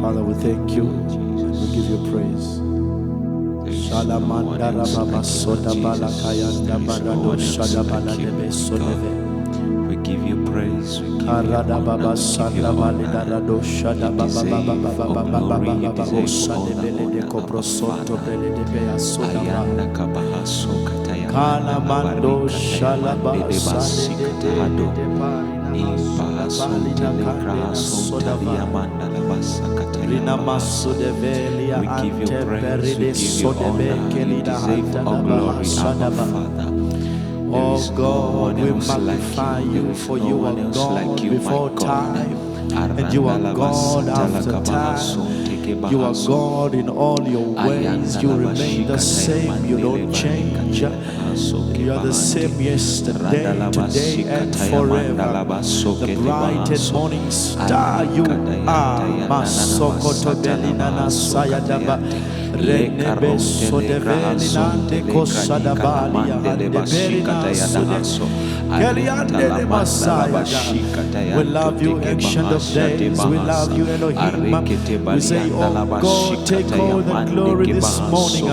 Father, we thank you. We give you praise. Shalamanda Rababa Soda Balakayanda Barado Shadabala Debe Sodeve. We give you praise. We give you Karada Baba honor. Sanda Balida Rado Shada Baba Baba Baba Baba Shade Bele de Coprosoto Bele de Bea Soda Kalamando Shalaba Sade de We give you praise, we give you honor, you deserve all glory, our Father. Oh God, we magnify you, for you are God before time, and you are God after time. You are God in all your ways. You remain the same. You don't change. You are the same yesterday, today, and forever. The bright and morning star you are. Masokoto Belinana Sayadaba Renebe Sodevelina de Kosadabalia and the Berina Sude Geliande de Messiah. We love you, Ancient of Days. We love you, Elohim. We say, oh God, take all the glory this morning.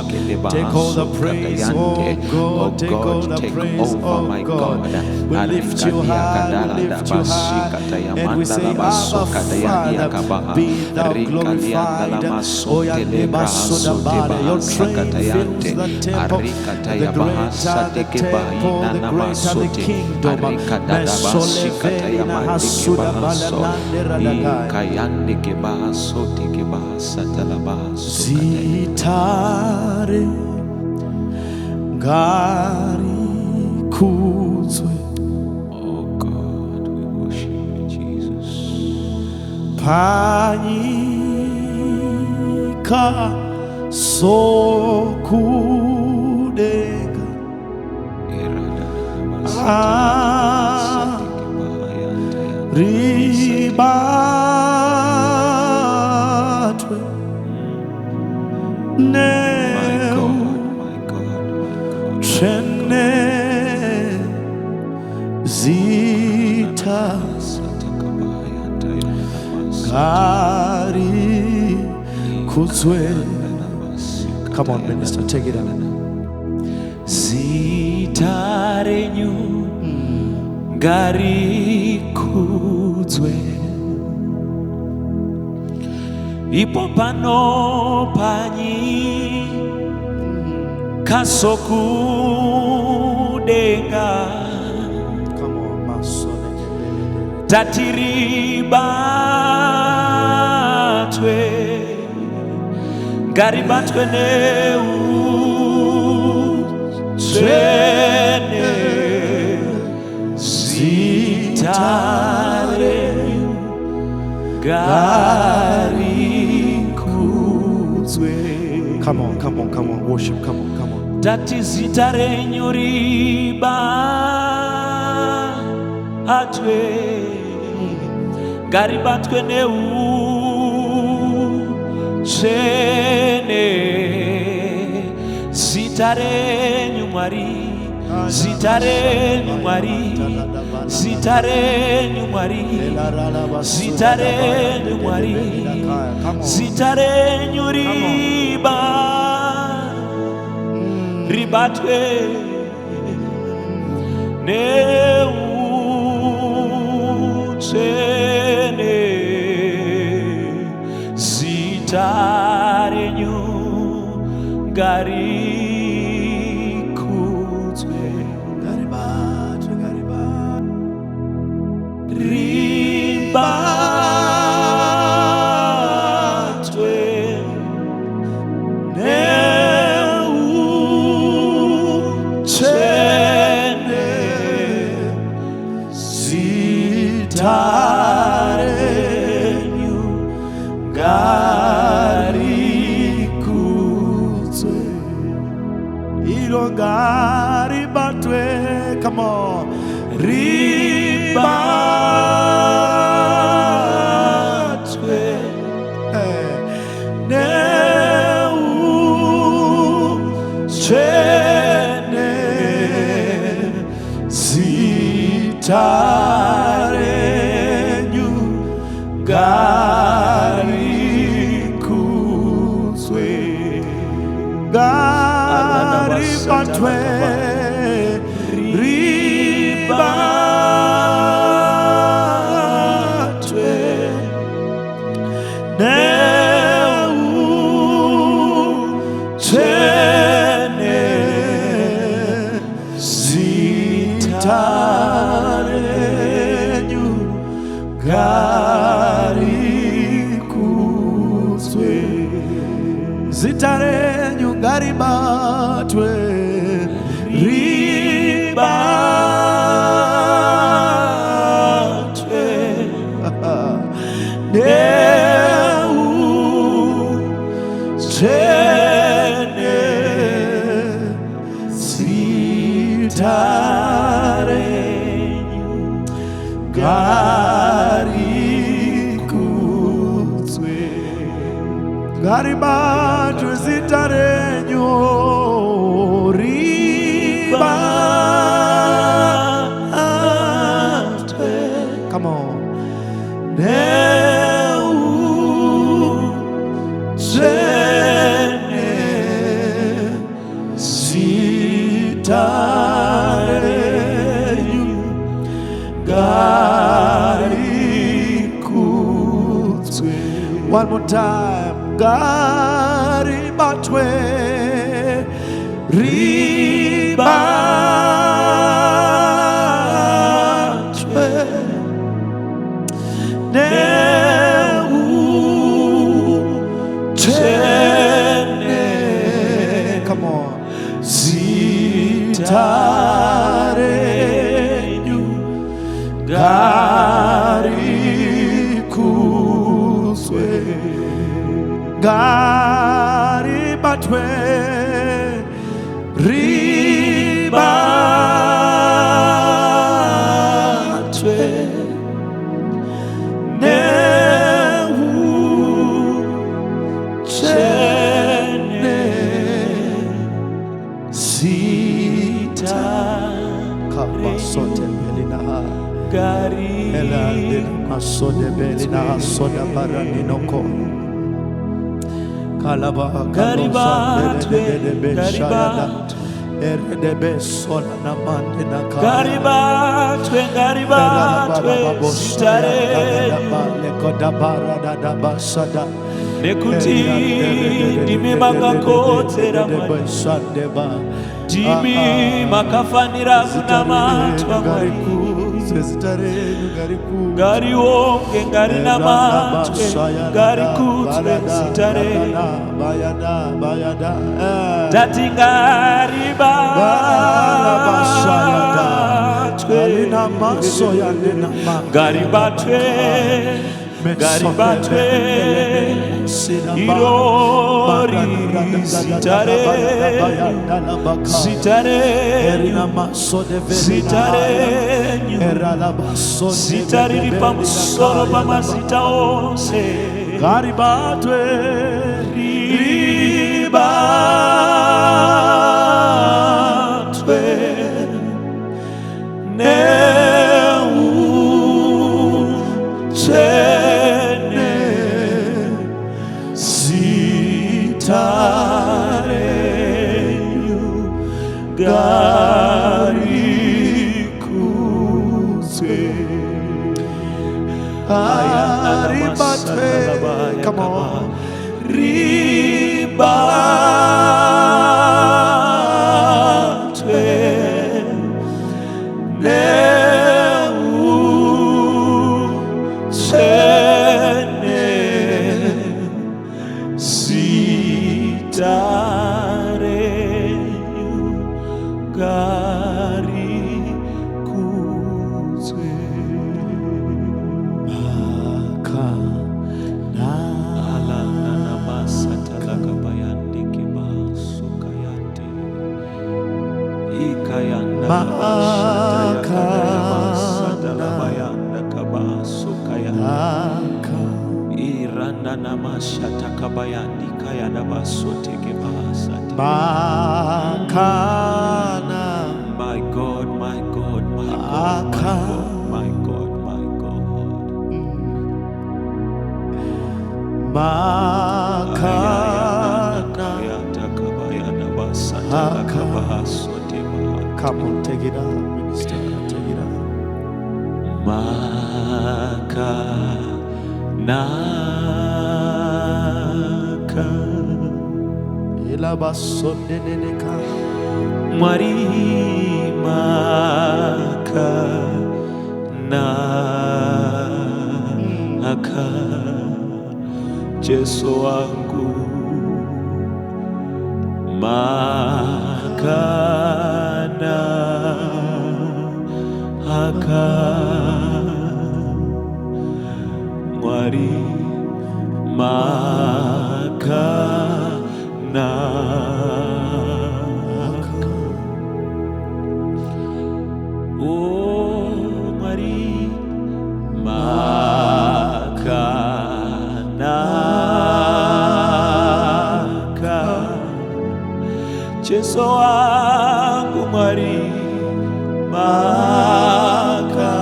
Take all the praise, oh God. Take all the praise, oh God. We lift you high, we lift you high, and we say, Abba Father, be thou glorified. Oh, your train fills the temple. The greater the temple, the greater the kingdom. Zitare gari kuzwe. Oh God, we worship you, Jesus. Panika sokudega ribatwe neu chene zita gari kuzwe. Come on, minister, take it out. Zitarenyu gari kuzwe ipo pano panyi kasokudenga. Come on, masole tatiribatwe garibatwe neu Trene zitare gari kuzwe. Come on, come on, come on, worship, come on, come on. Tati zitare nyuriba atwe gari batwe neu trene zitare nyumari, zitare nyumari, zitare nyumari, zitare nyumari, zitare nyuriba ribatwe neu chene zitare nyugari ribatwe neu chene zitare nyugari kuzwe Irongari batwe. Come on, ribatwe neu chene zitare nyugari ribatwe Zitarenyu garibatwe ribatwe neu tene zitarenyu garikutswe garibatwe zitarenyu ribatwe. Come on. Neu tene zitarenyu garikutswe. One more time. Garibatwe ribatwe neu tene. Come on. Zitarenyu garikutswe garibatwe ribatwe neu tene zita kabasote belina gari elande masode belina soda baraninoko Garibatwe, Nekuti dimi makakotera dimi makafanira kunamatwa gari wonge gari namatwe gari kutwe sitare tati gari batwe gari batwe garibatwe irori sitare sitare sitare sitare ripamusoro pamasita onse garibatwe ribatwe neu zitarenyu garikutswe ribatwe. Come on. Ribatwe my God, my God, my God, my God, my God, my God. Come on, take it out, minister. Take it out. Makanaka Elabasondeneka Mwari makanaka Jesu wangu makanaka Mwari makanaka Oh Mwari makanaka Jesu wangu Mwari makanaka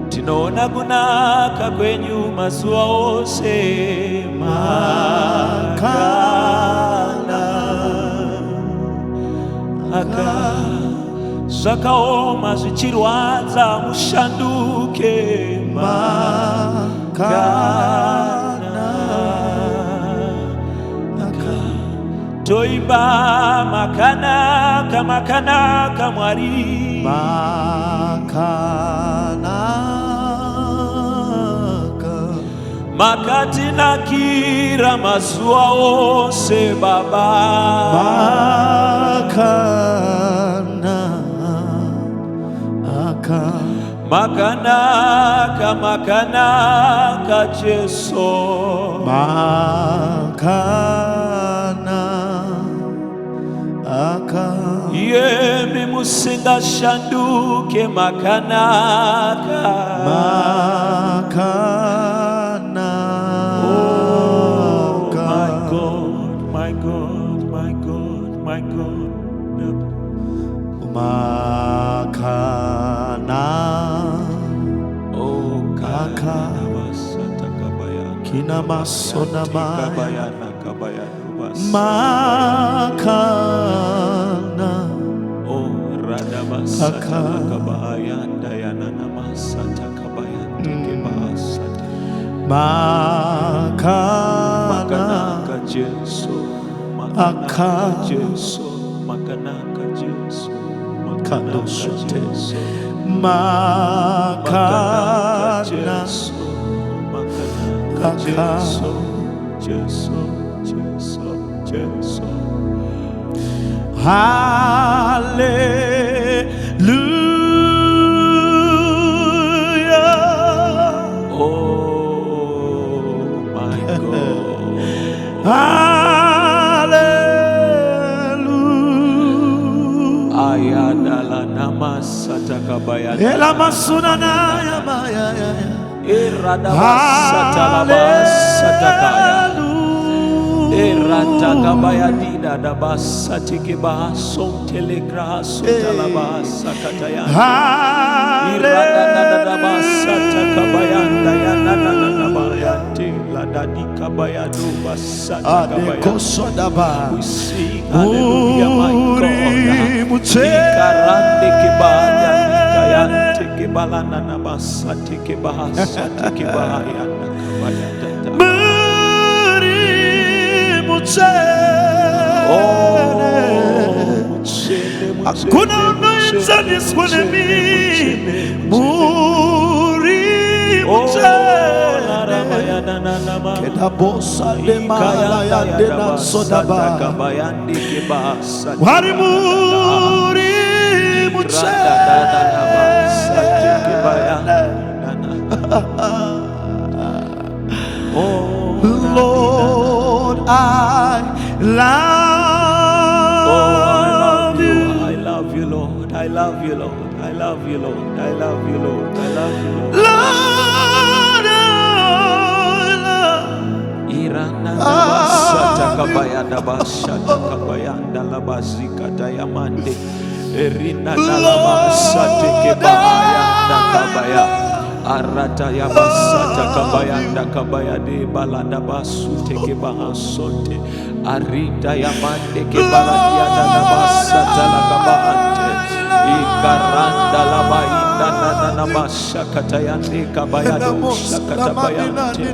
Tinoona kunaka kwenyu mazuva ose makanaka Zvakaoma zvichirwadza mushanduke makanaka Toimba makanaka makanaka Mwari makanaka Makatinakira mazuva ose Baba makanaka makanaka Jesu makanaka Yemi musinga shanduke makanaka Oh my God, my God, my God, my God makana Oh kaka kina masona maya makana Oh radabasata kabayanda yanana masata kabayanda kebasata makana Jesu aka Jesu makanaka Jesu kadosote Jesu makana Jesu aka Jesu Jesu Jesu Hallelujah. Oh my God. Hallelujah. Ayadala namasata kabaya. Ela masunana ya maya ya. Iradabasata labasata kaya. Erata kabaya dida dabasati kibaso telegra sotalabasa kataya. Irada dabasata kabayanda ya nananabayate ladadi kabaya do basata kabaya. We sing hallelujah my God. Ikarande kibaya nikayante kibalana nabasati kibahasati kibaya kabaya. Hakuna unayemzani sikuone mimi muri mchele keda bosa de mala ya dena sodaba wari muri mchele Lord, I love you. I love you, Lord. I love you, Lord. I love you, Lord. I love you, Lord. I love you, Lord. Lord, I love Irana basata kabayanda basata kabayanda labazika dayamande erina dalabasate kebayanda kabaya Arata yabasata kabayanda kabayade balada basute ke bahasote. Arita yamande ke baradiata na basata la kabaante. Ikaranda la bainda na masakata yande kabayado sakata bayante.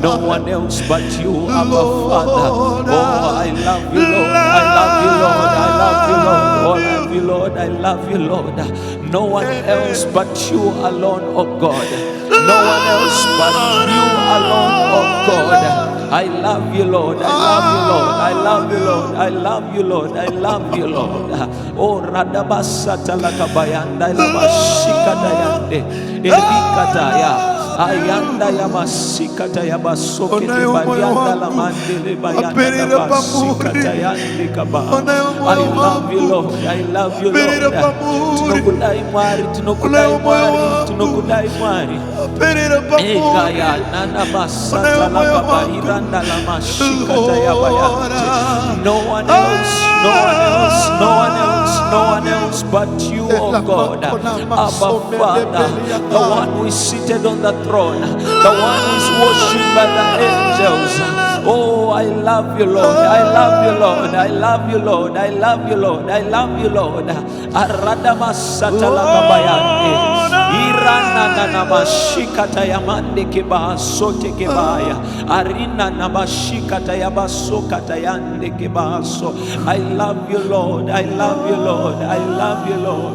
No one else but you, Abba Father. Oh, I love you, Lord. I love you, Lord. I love you, Lord. Oh, I love you, Lord. I love you, Lord. No one else but you alone, oh God. No one else but you alone, oh God. I love you, Lord. I love you, Lord. I love you, Lord. I love you, Lord. I love you, Lord. Oh, radabasata lakabayanda labashika dayande elikataya. Ayanda ya masikata ya basoke te barianda la mandele bayanda la basikata yande kaba. I love you, Lord. I love you, Lord. Tunokudai mwari, tunokudai mwari, tunokudai mwari. Ekaya nana basata la kabairanda la masikata ya bayande. No one else, no one else, no one else, no one else but you, oh God. Abba Father, the one who is seated on the throne, the one who is worshipped by the angels. Oh, I love you, Lord. I love you, Lord. I love you, Lord. I love you, Lord. I love you, Lord. Aradama satala kabayande. Irana na mashikata ya mande keba sote kebaya. Arina na mashikata ya basokata yande keba so. I love you, Lord. I love you, Lord. I love you, Lord.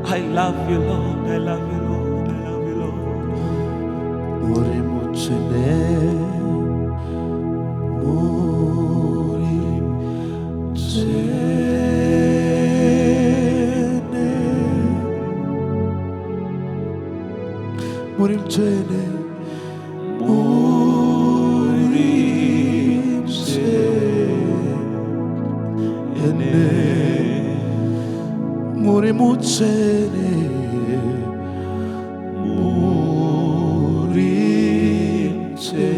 I love you, Lord. I love you, Lord. I love you, Lord. Muri mutsene, muri mutsene, muri mutsene, muri mutsene, muri mutsene.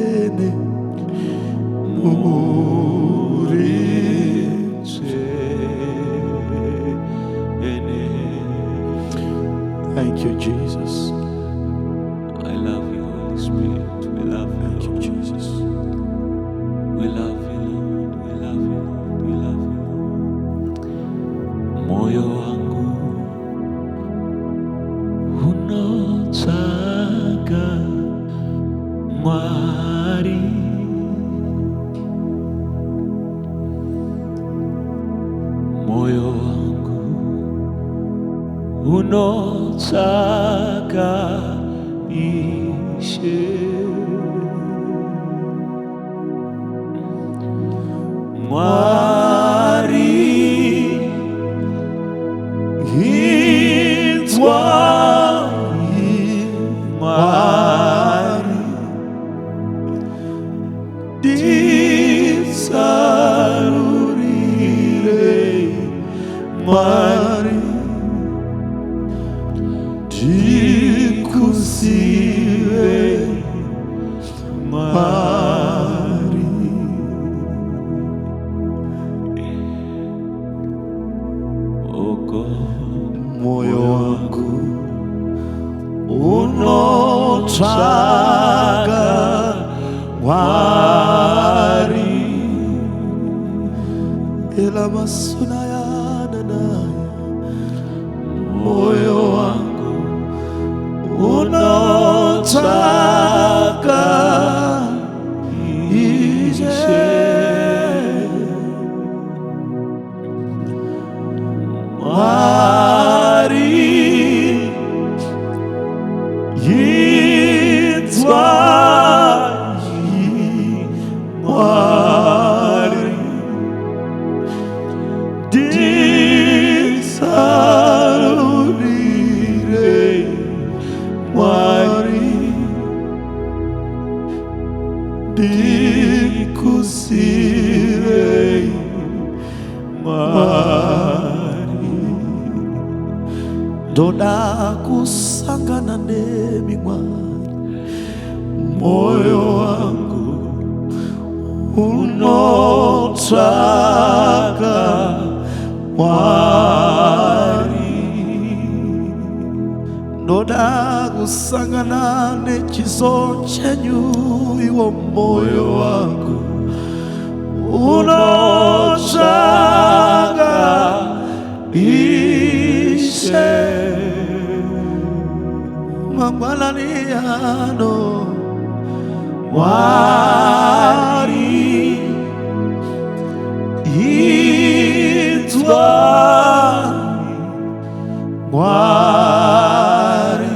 Murimutene, thank you, Jesus. I love you, Holy Spirit. We love you. Thank you, Jesus. We love you, Lord. We love you, Lord. We love you, Lord. Moyo wangu unataka mwari. Moyo wangu unataka ishe. Mwari hitwa mwari disarurire mwari dikusive mwari. Oh God, Moyo wangu unotaka mwari, ela masuna ya nanaya. Moyo wangu unotaka ishe. Mwari yitwa mwari disarurire mwari dikusire mwari. Doda kusangana nemi mwari, moyo wangu unotaka mwari ndoda gusangana n'ekizo cyenyu iwo moyo wangu unoshaka ishe mangwananiano mwari itwa mwari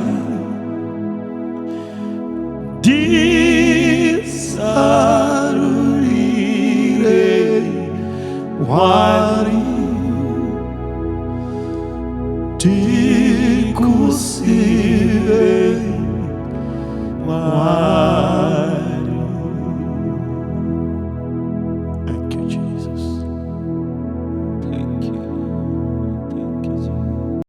disarurire mwari